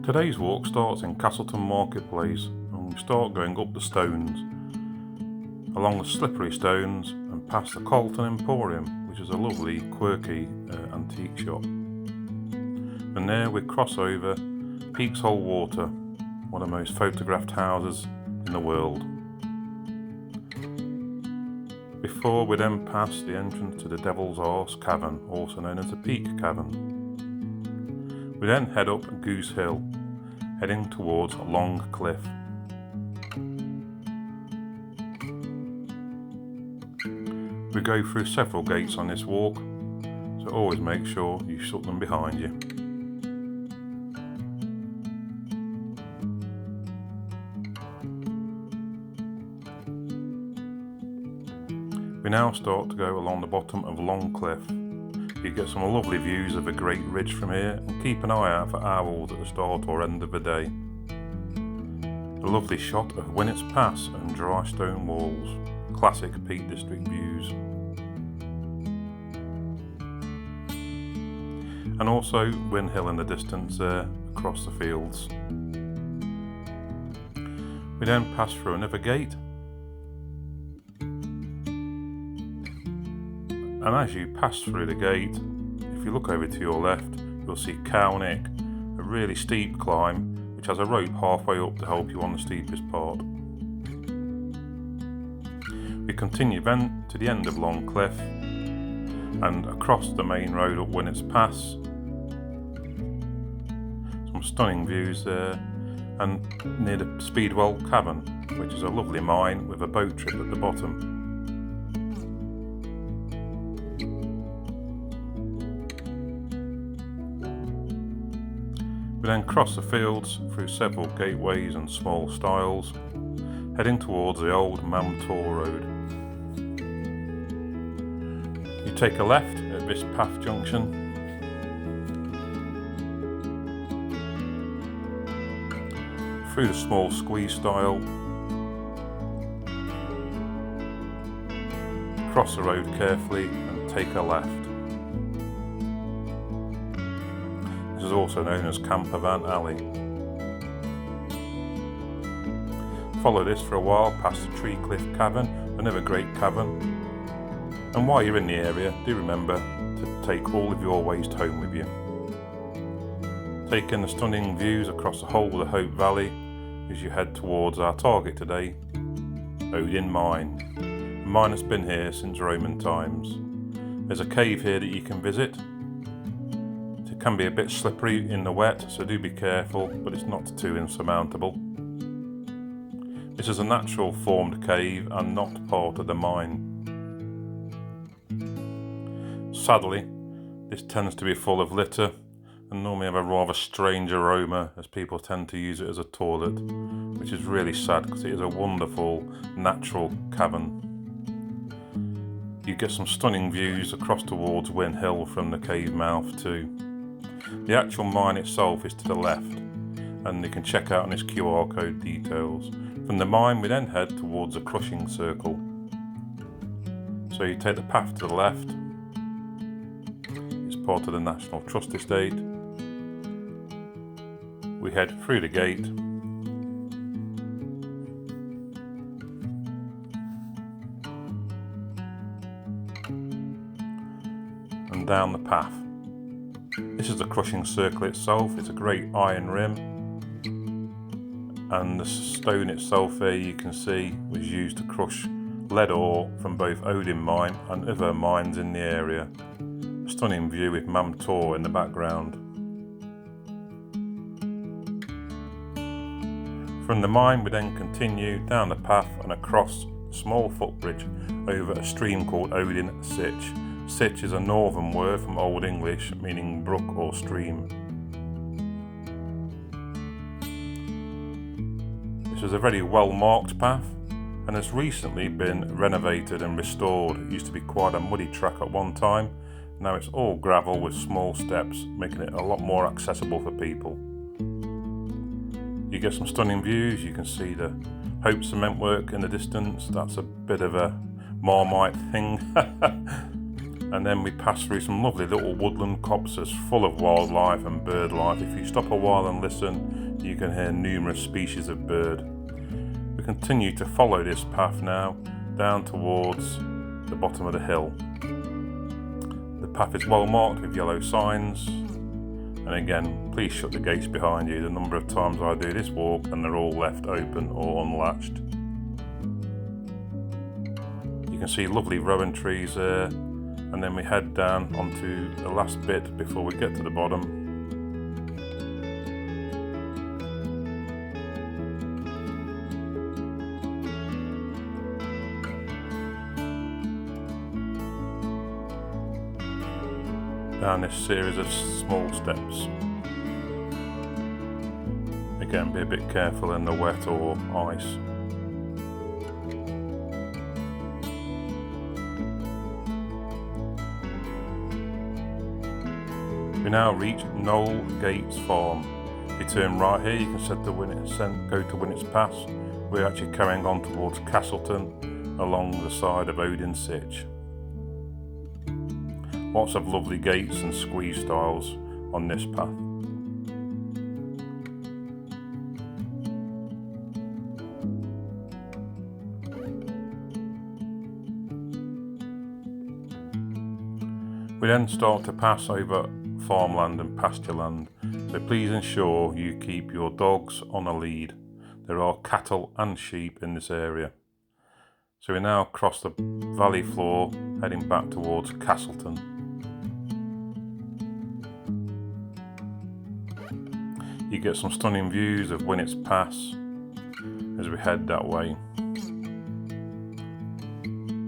Today's walk starts in Castleton Marketplace and we start going up the stones, along the slippery stones and past the Castleton Emporium, which is a lovely, quirky antique shop. And there we cross over Peak's Hole Water, one of the most photographed houses in the world. Before we then pass the entrance to the Devil's Arse Cavern, also known as the Peak Cavern. We then head up Goose Hill, heading towards a long cliff. We go through several gates on this walk, so always make sure you shut them behind you. We now start to go along the bottom of Long Cliff. You get some lovely views of a great ridge from here, and keep an eye out for owls at the start or end of the day. A lovely shot of Winnet's Pass and dry stone walls, classic Peak District views. And also Win Hill in the distance there across the fields. We then pass through another gate, and as you pass through the gate, if you look over to your left, you'll see Cow Neck, a really steep climb which has a rope halfway up to help you on the steepest part. We continue then to the end of Long Cliff and across the main road up Winnet's Pass. Some stunning views there, and near the Speedwell Cavern, which is a lovely mine with a boat trip at the bottom. We then cross the fields through several gateways and small stiles, heading towards the old Mamtor Road. You take a left at this path junction, through the small squeeze stile, cross the road carefully and take a left. This is also known as Campervan Alley. Follow this for a while past the Tree Cliff Cavern, another great cavern. And while you're in the area, do remember to take all of your waste home with you. Take in the stunning views across the whole of the Hope Valley as you head towards our target today, Odin Mine. The mine has been here since Roman times. There's a cave here that you can visit. It can be a bit slippery in the wet, so do be careful, but it's not too insurmountable. This is a natural formed cave and not part of the mine. Sadly, this tends to be full of litter and normally have a rather strange aroma, as people tend to use it as a toilet, which is really sad because it is a wonderful natural cavern. You get some stunning views across towards Win Hill from the cave mouth too. The actual mine itself is to the left, and you can check out on this QR code details. From the mine we then head towards a crushing circle. So you take the path to the left, it's part of the National Trust Estate. We head through the gate and down the path. This is the crushing circle itself. It's a great iron rim, and the stone itself there you can see was used to crush lead ore from both Odin Mine and other mines in the area. A stunning view with Mamtor in the background. From the mine we then continue down the path and across a small footbridge over a stream called Odin Sitch. Sitch is a northern word from Old English meaning brook or stream. This is a very well marked path and has recently been renovated and restored. It used to be quite a muddy track at one time. Now it's all gravel with small steps, making it a lot more accessible for people. You get some stunning views. You can see the Hope cement work in the distance. That's a bit of a Marmite thing. and then we pass through some lovely little woodland copses full of wildlife and bird life. If you stop a while and listen, you can hear numerous species of bird. We continue to follow this path now down towards the bottom of the hill. The path is well marked with yellow signs, and again, please shut the gates behind you. The number of times I do this walk and they're all left open or unlatched. You can see lovely rowan trees there, and then we head down onto the last bit before we get to the bottom. Down this series of small steps. Again, be a bit careful in the wet or ice. We now reach Knoll Gates Farm. If you turn right here, you can go to Winnet's Pass. We're actually carrying on towards Castleton along the side of Odin Sitch. Lots of lovely gates and squeeze styles on this path. We then start to pass over farmland and pasture land, so please ensure you keep your dogs on a lead. There are cattle and sheep in this area. So we now cross the valley floor, heading back towards Castleton. You get some stunning views of Winnet's Pass as we head that way.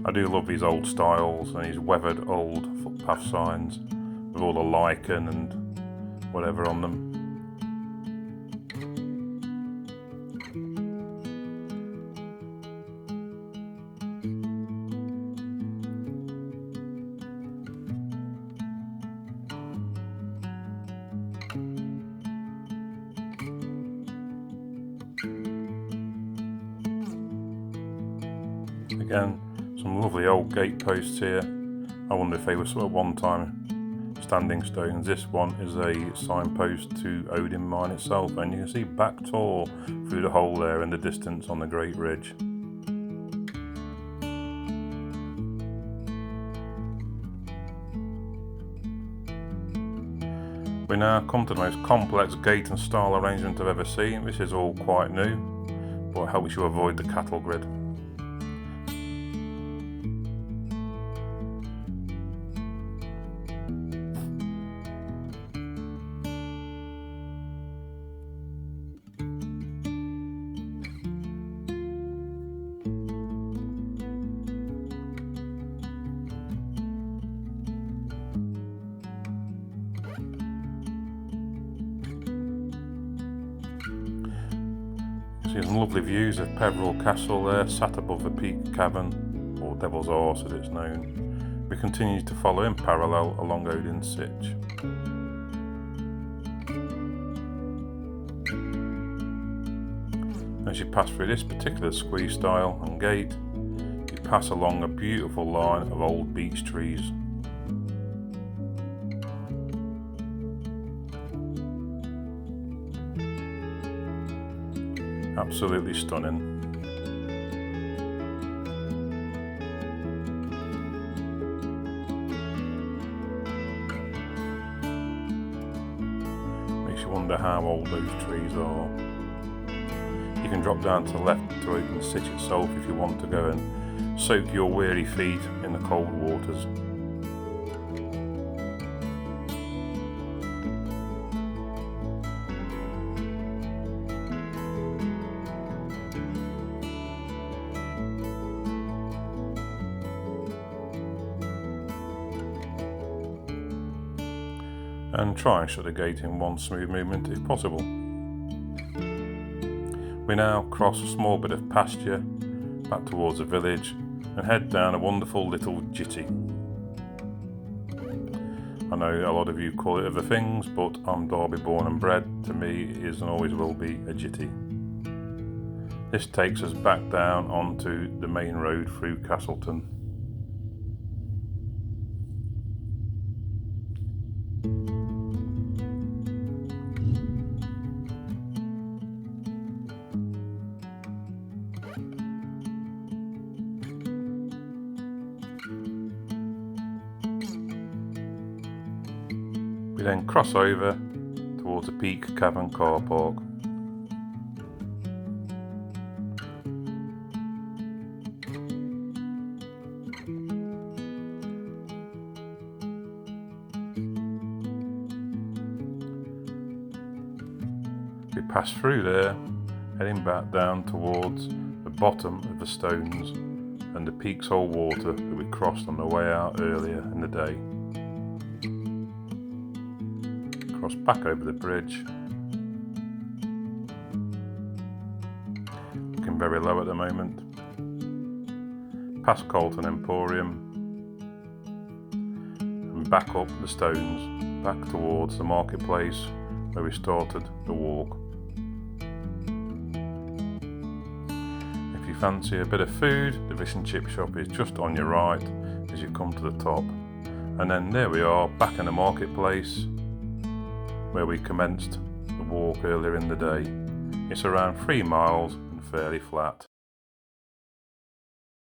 I do love these old styles and these weathered old footpath signs with all the lichen and whatever on them. Again, some lovely old gate posts here. I wonder if they were at one time standing stones. This one is a signpost to Odin Mine itself, and you can see back tall through the hole there in the distance on the Great Ridge. We now come to the most complex gate and style arrangement I've ever seen. This is all quite new, but it helps you avoid the cattle grid. See some lovely views of Peveril Castle there, sat above the Peak Cavern, or Devil's Arse as it's known. We continue to follow in parallel along Odin Sitch. As you pass through this particular squeeze style and gate, you pass along a beautiful line of old beech trees. Absolutely stunning. Makes you wonder how old those trees are. You can drop down to the left to Odin Sitch itself if you want to go and soak your weary feet in the cold waters. And try and shut the gate in one smooth movement if possible. We now cross a small bit of pasture back towards the village and head down a wonderful little jitty. I know a lot of you call it other things, but I'm Derby born and bred. To me it is and always will be a jitty. This takes us back down onto the main road through Castleton. then cross over towards the Peak Cavern car park. We pass through there, heading back down towards the bottom of the stones and the Peak's Hole water that we crossed on the way out earlier in the day. Cross back over the bridge. Looking very low at the moment. Past Castleton Emporium and back up the stones, back towards the marketplace where we started the walk. If you fancy a bit of food, the fish and chip shop is just on your right as you come to the top. And then there we are, back in the marketplace where we commenced the walk earlier in the day. It's around 3 miles and fairly flat.